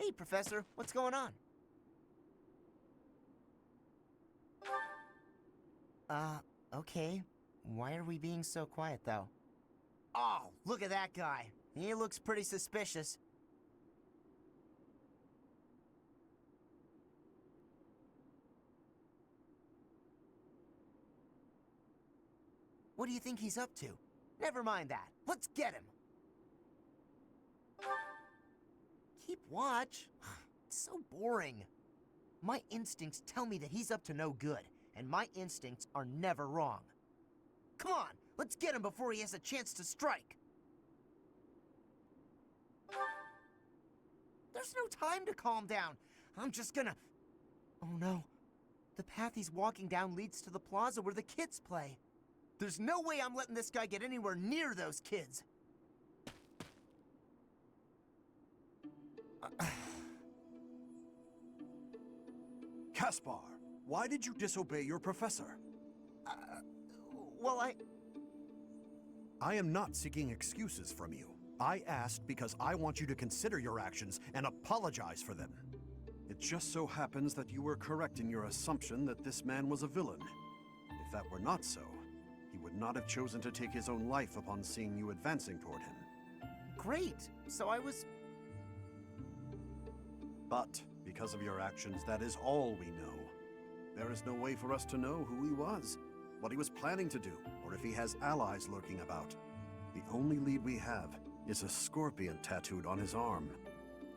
Hey, Professor, what's going on? Okay. Why are we being so quiet, though? Oh, look at that guy. He looks pretty suspicious. What do you think he's up to? Never mind that. Let's get him. Keep watch? It's so boring. My instincts tell me that he's up to no good, and my instincts are never wrong. Come on, let's get him before he has a chance to strike. There's no time to calm down. I'm just gonna... Oh no. The path he's walking down leads to the plaza where the kids play. There's no way I'm letting this guy get anywhere near those kids. Caspar, why did you disobey your professor? Well, I am not seeking excuses from you. I asked because I want you to consider your actions and apologize for them. It just so happens that you were correct in your assumption that this man was a villain. If that were not so, he would not have chosen to take his own life upon seeing you advancing toward him. Great. So I was... But, because of your actions, that is all we know. There is no way for us to know who he was, what he was planning to do, or if he has allies lurking about. The only lead we have is a scorpion tattooed on his arm.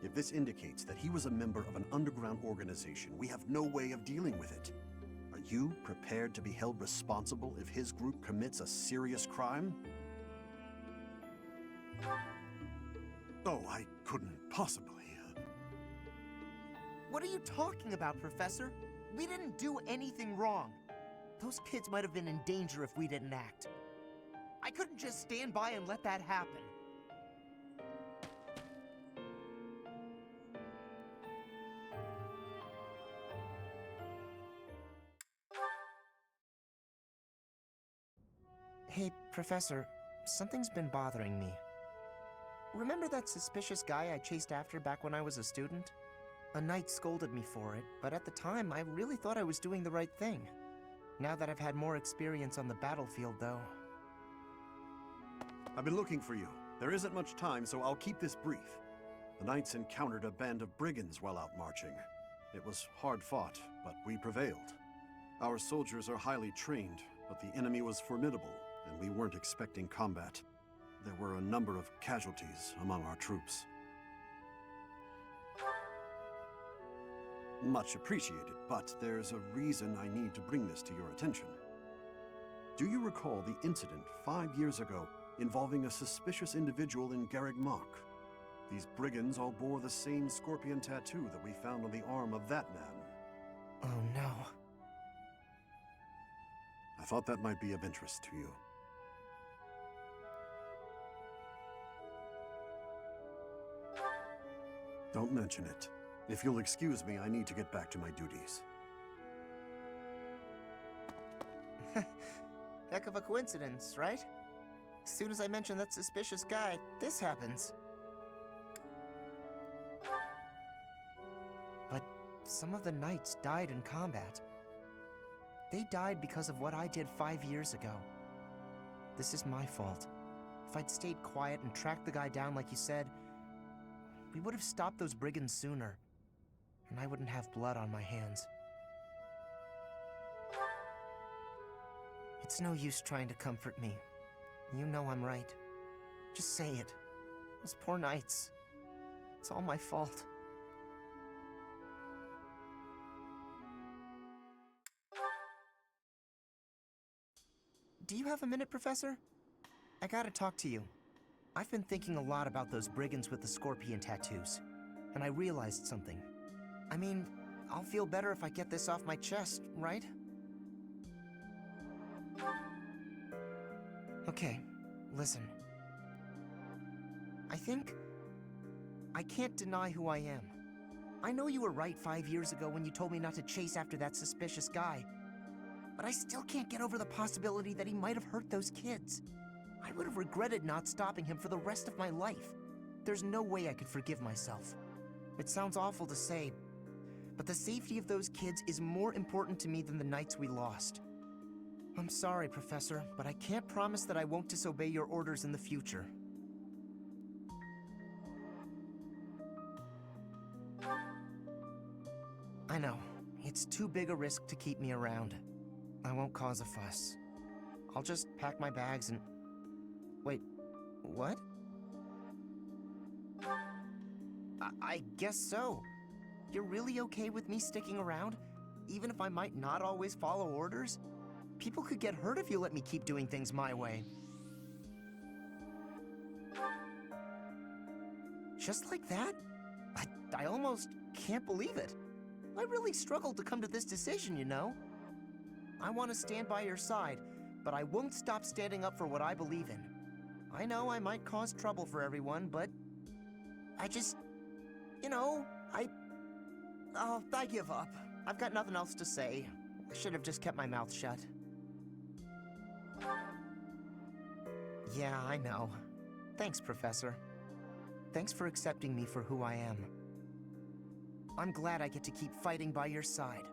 If this indicates that he was a member of an underground organization, we have no way of dealing with it. Are you prepared to be held responsible if his group commits a serious crime? Oh, I couldn't possibly. What are you talking about, Professor? We didn't do anything wrong. Those kids might have been in danger if we didn't act. I couldn't just stand by and let that happen. Hey, Professor, something's been bothering me. Remember that suspicious guy I chased after back when I was a student? A knight scolded me for it, but at the time, I really thought I was doing the right thing. Now that I've had more experience on the battlefield, though... I've been looking for you. There isn't much time, so I'll keep this brief. The knights encountered a band of brigands while out marching. It was hard fought, but we prevailed. Our soldiers are highly trained, but the enemy was formidable, and we weren't expecting combat. There were a number of casualties among our troops. Much appreciated, but there's a reason I need to bring this to your attention. Do you recall the incident 5 years ago involving a suspicious individual in Également? These brigands all bore the same scorpion tattoo that we found on the arm of that man. Oh no. I thought that might be of interest to you. Don't mention it. If you'll excuse me, I need to get back to my duties. Heck of a coincidence, right? As soon as I mention that suspicious guy, this happens. But some of the knights died in combat. They died because of what I did 5 years ago. This is my fault. If I'd stayed quiet and tracked the guy down like you said, we would have stopped those brigands sooner. And I wouldn't have blood on my hands. It's no use trying to comfort me. You know I'm right. Just say it. Those poor knights. It's all my fault. Do you have a minute, Professor? I gotta talk to you. I've been thinking a lot about those brigands with the scorpion tattoos, and I realized something. I mean, I'll feel better if I get this off my chest, right? Okay, listen. I think I can't deny who I am. I know you were right 5 years ago when you told me not to chase after that suspicious guy. But I still can't get over the possibility that he might have hurt those kids. I would have regretted not stopping him for the rest of my life. There's no way I could forgive myself. It sounds awful to say, but the safety of those kids is more important to me than the knights we lost. I'm sorry, Professor, but I can't promise that I won't disobey your orders in the future. I know. It's too big a risk to keep me around. I won't cause a fuss. I'll just pack my bags and... Wait, what? I guess so. You're really okay with me sticking around? Even if I might not always follow orders? People could get hurt if you let me keep doing things my way. Just like that? I almost can't believe it. I really struggled to come to this decision, you know? I want to stand by your side, but I won't stop standing up for what I believe in. I know I might cause trouble for everyone, but I just, you know, I give up. I've got nothing else to say. I should have just kept my mouth shut. Yeah, I know. Thanks, Professor. Thanks for accepting me for who I am. I'm glad I get to keep fighting by your side.